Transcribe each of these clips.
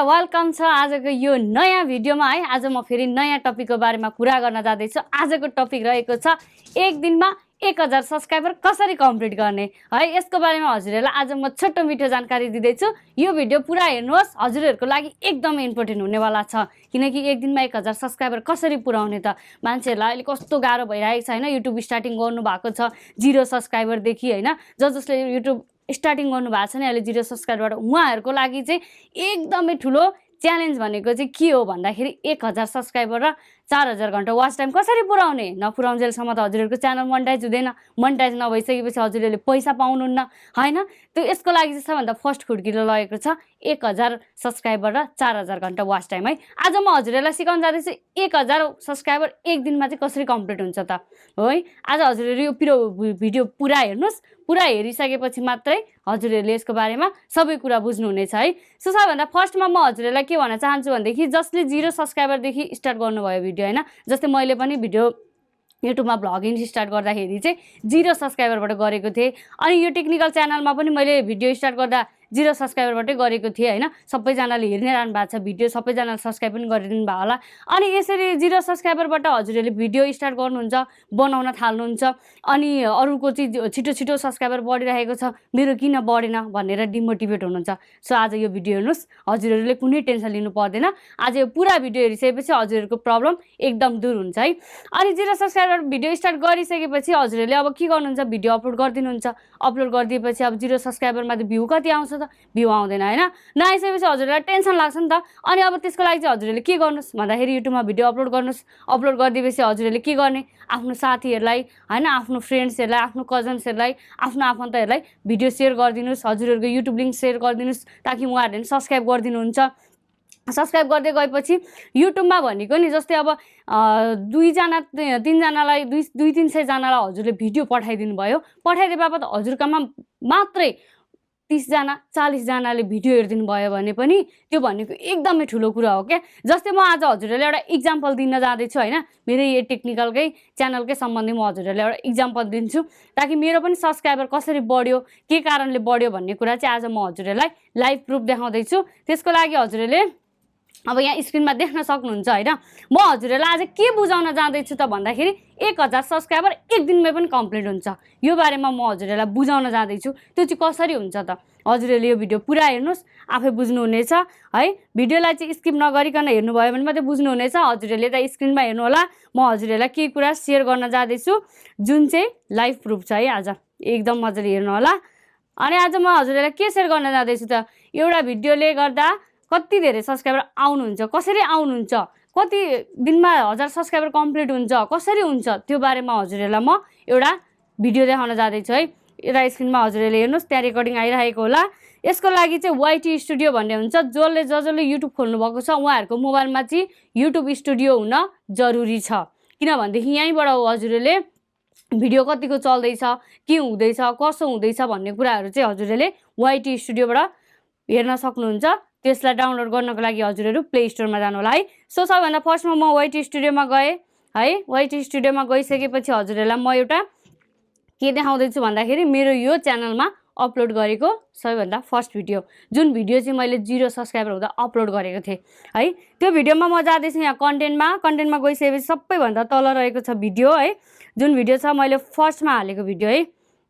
Welcome छ आजको यो नयाँ भिडियोमा है। आज म फेरि नयाँ टपिकको बारेमा कुरा गर्न जाँदैछु। आजको टपिक रहेको छ एक दिनमा 1000 सब्स्क्राइबर कसरी कम्प्लिट गर्ने है। यसको बारेमा हजुरहरुलाई आज म छोटो मिठो जानकारी दिदैछु। यो भिडियो पुरा हेर्नुहोस्, हजुरहरुको लागि एकदमै इम्पोर्टेन्ट हुनेवाला छ। किनकि एक दिनमा 1000 सब्स्क्राइबर कसरी पुर्याउने त मान्छेहरुलाई अहिले कस्तो गाह्रो भइरहेको छ हैन। युट्युब स्टार्टिङ गर्नु भएको छ 0 सब्स्क्राइबर देखि हैन। जसले युट्युब स्टार्टिङ गर्नु भएको छ नि अहिले 0 सब्स्क्राइबरबाट उहाँहरुको लागि चाहिँ एकदमै ठुलो च्यालेन्ज भनेको चाहिँ के हो भन्दाखेरि 1000 सब्स्क्राइबर र 4000 घण्टा वाच टाइम कसरी पुर्याउने। नपुर्याउन्जेलसम्म त हजुरहरुको च्यानल मोनेटाइज हुँदैन। मोनेटाइज नभइसकेपछि हजुरहरुले पैसा पाउनुहुन्न हैन। त्यो यसको लागि चाहिँ सबभन्दा फर्स्ट खुड्किलो लगेको छ 1000 सब्स्क्राइबर र 4000 घण्टा वाच टाइम है। आज म हजुरहरुलाई सिकाउन जाँदैछु 1000 सब्स्क्राइबर एक दिनमा चाहिँ कसरी कम्प्लिट हुन्छ त है। आज हजुरहरु यो भिडियो पुरा हेर्नुस्। पुरा हेरिसकेपछि मात्रै हजुरहरुले यसको बारेमा सबै कुरा बुझ्नुहुनेछ है। सो सबभन्दा फर्स्टमा म हजुरहरुलाई के भन्न चाहन्छु भन्देखि जसले 0 सब्स्क्राइबर देखि स्टार्ट गर्नुभयो भिडियो हैन। जस्तै मैले पनि भिडियो युट्युबमा भ्लगिङ स्टार्ट गर्दाखेरि चाहिँ 0 सब्स्क्राइबरबाट गरेको थिएँ। अनि यो टेक्निकल च्यानलमा पनि मैले भिडियो स्टार्ट गर्दा 0 सब्स्क्राइबरबाटै गरेको थिएँ हैन। सबैजनाले हेर्ने रहनु भएको छ भिडियो, सबैजनाले सब्स्क्राइब पनि गरिदिनु भयो होला। अनि यसरी 0 सब्स्क्राइबरबाट हजुरहरुले भिडियो स्टार्ट गर्नुहुन्छ, बनाउन थाल्नुहुन्छ। अनि अरूको चाहिँ छिटो छिटो सब्स्क्राइबर बढिरहेको छ, मेरो किन बढेन भनेर डिमोटिभेट हुनुहुन्छ। सो आज यो भिडियो हेर्नुस्, हजुरहरुले कुनै टेन्सन लिनु पर्दैन। आज यो पुरा भिडियो हेरिसकेपछि हजुरहरुको प्रब्लम एकदम दूर हुन्छ है। अनि 0 सब्स्क्राइबर भिडियो स्टार्ट गरिसकेपछि हजुरहरुले अब के गर्नुहुन्छ, भिडियो अपलोड गरिदिनुहुन्छ। अपलोड गरिदिएपछि अब 0 सब्स्क्राइबरमा त भ्यू कति आउँछ त, भ्यू आउँदैन हैन। नआइसकेपछि हजुरहरुलाई टेन्सन लाग्छ नि त। अनि अब त्यसको लागि चाहिँ हजुरहरुले के गर्नुस् भन्दाखेरि युट्युबमा भिडियो अपलोड गर्नुस्। अपलोड गरिदिएपछि हजुरहरुले के गर्ने, आफ्नो साथीहरुलाई हैन, आफ्नो फ्रेन्ड्सहरुलाई, आफ्नो कजन्सहरुलाई, आफ्नो आफन्तहरुलाई भिडियो शेयर गरिदिनुस्। हजुरहरुको युट्युब लिंक शेयर गरिदिनुस् ताकि उहाँहरुले सब्स्क्राइब गरिदिनुहुन्छ। सब्स्क्राइब गर्दै गएपछि युट्युबमा भनेको नि जस्तै अब 2 जना 3 जनालाई 200-300 जनालाई हजुरले भिडियो पठाइदिनु भयो। पठाइदिए बापत हजुरकामा मात्रै 30 जना 40 जनाले भिडियो हेर्दिनु भयो भने पनि त्यो भनेको एकदमै ठुलो कुरा हो के। जस्तै म आज हजुरहरुलाई एउटा एक्जाम्पल दिन जाँदैछु हैन। मेरो यो टेक्निकलकै च्यानलकै सम्बन्धी म हजुरहरुलाई एउटा एक्जाम्पल दिन्छु ताकि मेरो पनि सब्स्क्राइबर कसरी बढ्यो, के कारणले बढ्यो भन्ने कुरा चाहिँ आज म हजुरहरुलाई लाइभ प्रुफ देखाउँदै छु। त्यसको लागि हजुरहरुले अब यहाँ स्क्रिनमा देख्न सक्नुहुन्छ हैन। म हजुरहरुलाई आज के बुझाउन जाँदैछु त भन्दाखेरि 1000 सब्स्क्राइबर एक दिनमै पनि कम्प्लिट हुन्छ। यो बारेमा म हजुरहरुलाई बुझाउन जाँदैछु। त्यो चाहिँ कसरी हुन्छ त हजुरहरुले यो भिडियो पुरा हेर्नुस्, आफै बुझ्नुहुनेछ है। भिडियोलाई चाहिँ स्किप नगरिकन हेर्नुभयो भने मात्रै बुझ्नुहुनेछ। हजुरहरुले त स्क्रिनमा हेर्नु होला। म हजुरहरुलाई के कुरा शेयर गर्न जाँदैछु जुन चाहिँ लाइभ प्रुफ छ है। आज एकदम मजाले हेर्नु होला। अनि आज म हजुरहरुलाई के शेयर गर्न जाँदैछु त एउटा भिडियोले गर्दा कति धेरै सब्स्क्राइबर आउनुहुन्छ, कसरी आउनुहुन्छ, कति दिनमा 1000 सब्स्क्राइबर कम्प्लिट हुन्छ, कसरी हुन्छ त्यो बारेमा हजुरहरुलाई म एउटा भिडियो देखाउन जाँदैछु है। एउटा स्क्रिनमा हजुरहरुले हेर्नुस्, त्यहाँ रेकर्डिङ आइरहेको होला। यसको लागि चाहिँ YT स्टुडियो भन्ने हुन्छ। जसले युट्युब खोल्नु भएको छ उहाँहरुको मोबाइलमा चाहिँ युट्युब स्टुडियो हुन जरुरी छ। किनभनेदेखि यहीँबाट हजुरहरुले भिडियो कतिको चल्दैछ, के हुँदैछ, कसो हुँदैछ भन्ने कुराहरु चाहिँ हजुरहरुले YT स्टुडियोबाट हेर्न सक्नुहुन्छ। त्यसलाई डाउनलोड गर्नको लागि हजुरहरु प्ले स्टोरमा जानु होला है। सो सबभन्दा फर्स्टमा म YT स्टुडियोमा गए है। YT स्टुडियोमा गइसकेपछि हजुरहरुलाई म एउटा के देखाउँदै छु भन्दाखेरि मेरो यो च्यानलमा अपलोड गरेको सबैभन्दा फर्स्ट भिडियो, जुन भिडियो चाहिँ मैले 0 सब्स्क्राइबर हुँदा अपलोड गरेको थिएँ है। त्यो भिडियोमा म जाँदैछु यहाँ कन्टेन्टमा गइसकेपछि सबैभन्दा तल रहेको छ भिडियो है। जुन भिडियो छ मैले फर्स्टमा हालेको भिडियो है।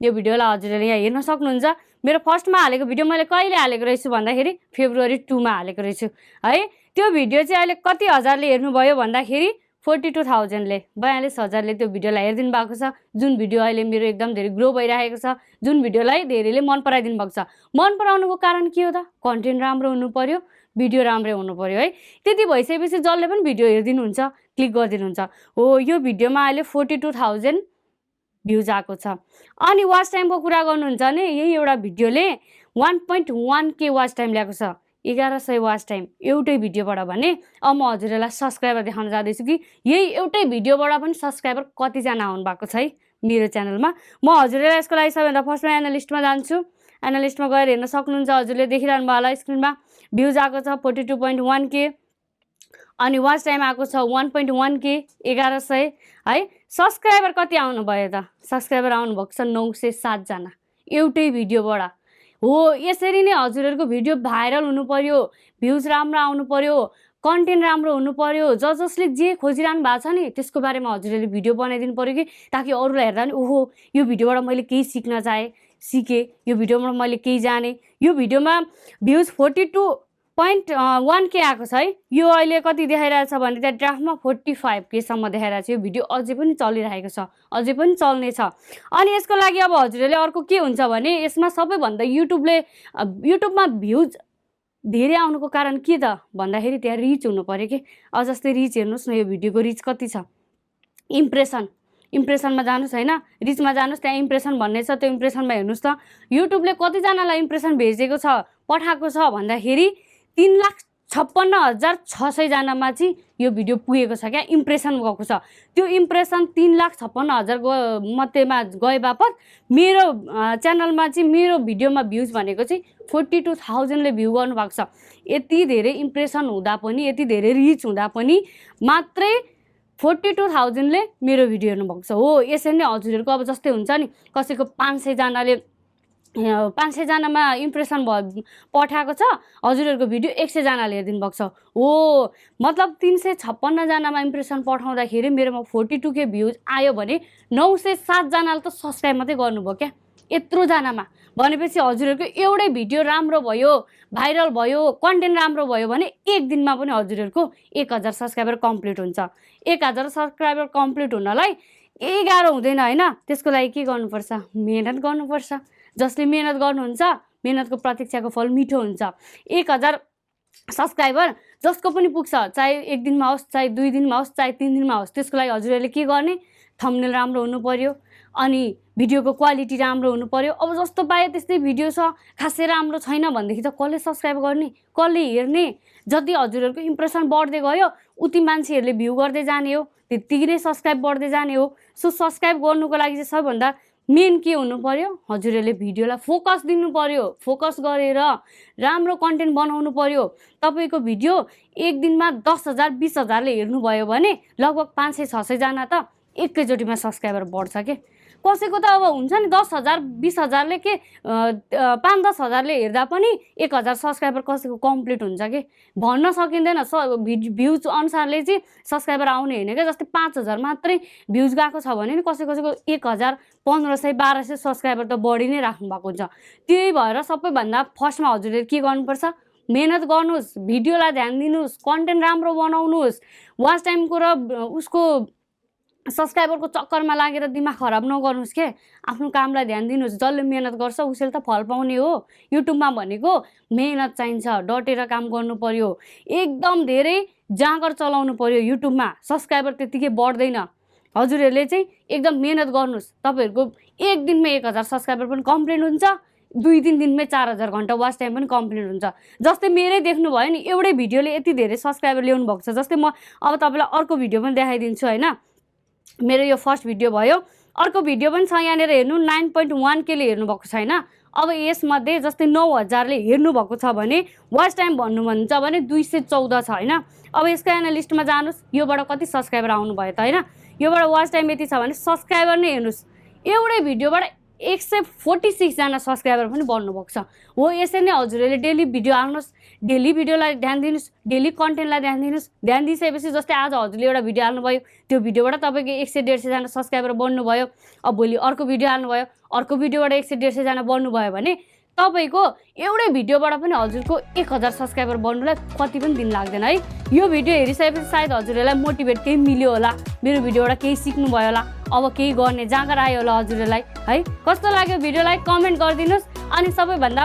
यो भिडियोलाई हजुरहरुले यहाँ हेर्न सक्नुहुन्छ। मेरो फर्स्टमा हालेको भिडियो मैले कहिले हालेको रहेछु भन्दाखेरि फेब्रुअरी 2 मा हालेको रहेछु है। त्यो भिडियो चाहिँ अहिले कति हजारले हेर्नुभयो भन्दाखेरि 42,000ले 42,000ले त्यो भिडियोलाई हेरिदिनु भएको छ। जुन भिडियो अहिले मेरो एकदम धेरै ग्रो भइरहेको छ, जुन भिडियोलाई धेरैले मन पराइदिनु भएको छ। मन पराउनुको कारण के हो त, कन्टेन्ट राम्रो हुनु पर्यो, भिडियो राम्रै हुनु पर्यो है। त्यति भइसकेपछि जसले पनि भिडियो हेरिदिनुहुन्छ क्लिक गरिदिनुहुन्छ। हो यो भिडियोमा अहिले 42,000 भ्यूज आएको छ। अनि वाच टाइमको कुरा गर्नुहुन्छ भने यही एउटा भिडियोले 1.1K वाच टाइम ल्याएको छ, 1100 वाच टाइम एउटै भिडियोबाट भने। अब म हजुरहरुलाई सब्स्क्राइबर देखाउन जाँदैछु कि यही एउटै भिडियोबाट पनि सब्स्क्राइबर कतिजना आउनु भएको छ है मेरो च्यानलमा। म हजुरहरुलाई यसको लागि सबैभन्दा फर्स्टमा एनालिस्टमा जान्छु। एनालिस्टमा गएर हेर्न सक्नुहुन्छ। हजुरले देखिरहनु भयो होला स्क्रिनमा। भ्यूज आएको छ 42.1K अनि वाच टाइम आएको छ 1.1K 1100 है। सब्स्क्राइबर कति आउनु भयो त, सब्स्क्राइबर आउनु भएको छ 907 जना एउटै भिडियोबाट। हो यसरी नै हजुरहरूको भिडियो भाइरल हुनु पर्यो, भ्युज राम्रो आउनु पर्यो, कन्टेन्ट राम्रो हुनु पर्यो, जसले जे खोजिरहनु भएको छ नि त्यसको बारेमा हजुरहरूले भिडियो बनाइदिनु पर्यो कि ताकि अरूलाई हेर्दा नि ओहो यो भिडियोबाट मैले केही सिकेँ, यो भिडियोबाट मैले केही जाने। यो भिडियोमा भ्युज 42.1K आएको छ है। यो अहिले कति देखाइरहेको छ भने त्यहाँ ड्राफ्टमा 45K सम्म देखाइरहेको छ। यो भिडियो अझै पनि चलिरहेको छ, अझै पनि चल्नेछ। अनि यसको लागि अब हजुरहरूले अर्को के हुन्छ भने यसमा सबैभन्दा युट्युबमा भ्युज धेरै आउनुको कारण के त भन्दाखेरि त्यहाँ रिच हुनु पर्यो कि। अब जस्तै रिच हेर्नुहोस् न, यो भिडियोको रिच कति छ। इम्प्रेसनमा जानुहोस् होइन, रिचमा जानुहोस्, त्यहाँ इम्प्रेसन भन्ने छ। त्यो इम्प्रेसनमा हेर्नुहोस् त युट्युबले कतिजनालाई इम्प्रेसन भेजेको छ, पठाएको छ भन्दाखेरि 3,56,600 जनामा चाहिँ यो भिडियो पुगेको छ क्या, इम्प्रेसन गएको छ। त्यो इम्प्रेसन 3,56,000 मध्येमा गए बापत मेरो च्यानलमा चाहिँ मेरो भिडियोमा भ्युज भनेको चाहिँ 42,000ले भ्यू गर्नुभएको छ। यति धेरै इम्प्रेसन हुँदा पनि, यति धेरै रिच हुँदा पनि मात्रै 42,000ले मेरो भिडियो हेर्नुभएको छ। हो यसरी नै हजुरहरूको अब जस्तै हुन्छ नि कसैको 500 जनामा इम्प्रेसन पठाएको छ, हजुरहरूको भिडियो 100 जनाले हेरिदिनु भएको छ। हो मतलब 356 जनामा इम्प्रेसन पठाउँदाखेरि मेरोमा 42K भ्युज आयो भने 907 जनाले त सब्सक्राइब मात्रै गर्नुभयो क्या, यत्रो जनामा। भनेपछि हजुरहरूको एउटै भिडियो राम्रो भयो, भाइरल भयो, कन्टेन्ट राम्रो भयो भने एक दिनमा पनि हजुरहरूको 1000 सब्सक्राइबर कम्प्लिट हुन्छ। 1000 सब्सक्राइबर कम्प्लिट हुनलाई केही गाह्रो हुँदैन होइन। त्यसको लागि के गर्नुपर्छ, मेहनत गर्नुपर्छ। जसले मेहनत गर्नुहुन्छ मेहनतको प्रतीक्षाको फल मिठो हुन्छ। 1000 सब्सक्राइबर जसको पनि पुग्छ, चाहे एक दिनमा होस्, चाहे 2 दिनमा होस्, चाहे 3 दिनमा होस्। त्यसको लागि हजुरहरूले के गर्ने, थम्बनेल राम्रो हुनु पर्यो, अनि भिडियोको क्वालिटी राम्रो हुनु पर्यो। अब जस्तो पाए त्यस्तै भिडियो छ, खासै राम्रो छैन भनेदेखि त कसले सब्सक्राइब गर्ने, कसले हेर्ने। जति हजुरहरूको इम्प्रेसन बढ्दै गयो उति मान्छेहरूले भ्यू गर्दै जाने हो, त्यतिकै नै सब्सक्राइब बढ्दै जाने हो। सो सब्सक्राइब गर्नुको लागि चाहिँ सबभन्दा मेन के हुनु पर्यो, हजुरहरूले भिडियोलाई फोकस दिनु पर्यो। फोकस गरेर राम्रो कन्टेन्ट बनाउनु पर्यो। तपाईँको भिडियो एक दिनमा 10,000 20,000ले हेर्नुभयो भने लगभग 500-600 जना त एकैचोटिमा सब्सक्राइबर बढ्छ के। कसैको त अब हुन्छ नि 10,000 20,000ले के 5-10 हजारले हेर्दा पनि 1000 सब्सक्राइबर कसैको कम्प्लिट हुन्छ कि भन्न सकिँदैन। भ्युज अनुसारले चाहिँ सब्सक्राइबर आउने होइन क्या। जस्तै 5,000 मात्रै भ्युज गएको छ भने नि कसैको 1000 1500 1200 सब्सक्राइबर त बढी नै राख्नु भएको हुन्छ। त्यही भएर सबैभन्दा फर्स्टमा हजुरले के गर्नुपर्छ, मेहनत गर्नुहोस्, भिडियोलाई ध्यान दिनुहोस्, कन्टेन्ट राम्रो बनाउनुहोस्। वाच टाइमको र उसको सब्सक्राइबरको चक्करमा लागेर दिमाग खराब नगर्नुहोस् के। आफ्नो कामलाई ध्यान दिनुहोस्। जसले मेहनत गर्छ उसले त फल पाउने हो। युट्युबमा भनेको मेहनत चाहिन्छ, डटेर काम गर्नु पर्यो, एकदम धेरै जाँगर चलाउनु पर्यो। युट्युबमा सब्सक्राइबर त्यतिकै बढ्दैन। हजुरहरूले चाहिँ एकदम मेहनत गर्नुहोस्। तपाईँहरूको एक दिनमै 1000 सब्सक्राइबर पनि कम्प्लिट हुन्छ, 2-3 दिनमै 4000 घन्टा वाच टाइम पनि कम्प्लिट हुन्छ। जस्तै मेरै देख्नुभयो नि, एउटै भिडियोले यति धेरै सब्सक्राइबर ल्याउनु भएको छ। जस्तै म अब तपाईँलाई अर्को भिडियो पनि देखाइदिन्छु होइन। मेरो यो फर्स्ट भिडियो भयो, अर्को भिडियो पनि छ यहाँनिर हेर्नु, 9.1K ले हेर्नु भएको छ होइन। अब यसमध्ये जस्तै 9000ले हेर्नु भएको छ भने वाच टाइम भन्नुहुन्छ भने 214 छ होइन। अब यसको एनालिस्टमा जानुहोस्, योबाट कति सब्सक्राइबर आउनु भयो त होइन। योबाट वाच टाइम यति छ भने सब्सक्राइबर नै हेर्नुहोस्, एउटै भिडियोबाट 146 जना सब्सक्राइबर पनि बढ्नु भएको छ। हो यसरी नै हजुरहरूले डेली भिडियो हाल्नुहोस्, डेली भिडियोलाई ध्यान दिनुहोस्, डेली कन्टेन्टलाई ध्यान दिनुहोस्। ध्यान दिइसकेपछि जस्तै आज हजुरले एउटा भिडियो हाल्नुभयो, त्यो भिडियोबाट तपाईँको 100-150 जना सब्सक्राइबर बढ्नुभयो। अब भोलि अर्को भिडियो हाल्नुभयो, अर्को भिडियोबाट 100-150 जना बढ्नुभयो भने तपाईँको एउटै भिडियोबाट पनि हजुरको 1000 सब्सक्राइबर बढ्नुलाई कति पनि दिन लाग्दैन है। यो भिडियो हेरिसकेपछि सायद हजुरहरूलाई मोटिभेट केही मिल्यो होला, मेरो भिडियोबाट केही सिक्नुभयो होला, अब केही गर्ने जाँगर आयो होला हजुरहरूलाई है। कस्तो लाग्यो भिडियोलाई कमेन्ट गरिदिनुहोस्। अनि सबैभन्दा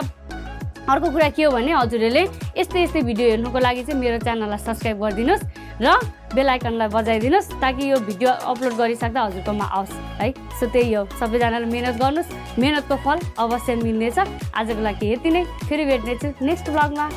अर्को कुरा के हो भने हजुरहरूले यस्तै भिडियो हेर्नुको लागि चाहिँ मेरो च्यानललाई सब्सक्राइब गरिदिनुहोस् र बेल आइकनलाई बजाइदिनुहोस् ताकि यो भिडियो अपलोड गरिसक्दा हजुरकोमा आओस् है। सो त्यही हो, सबैजनाले मेहनत गर्नुहोस्, मेहनतको फल अवश्य मिल्नेछ। आजको लागि यति नै, फेरि भेट्नेछु नेक्स्ट भ्लगमा।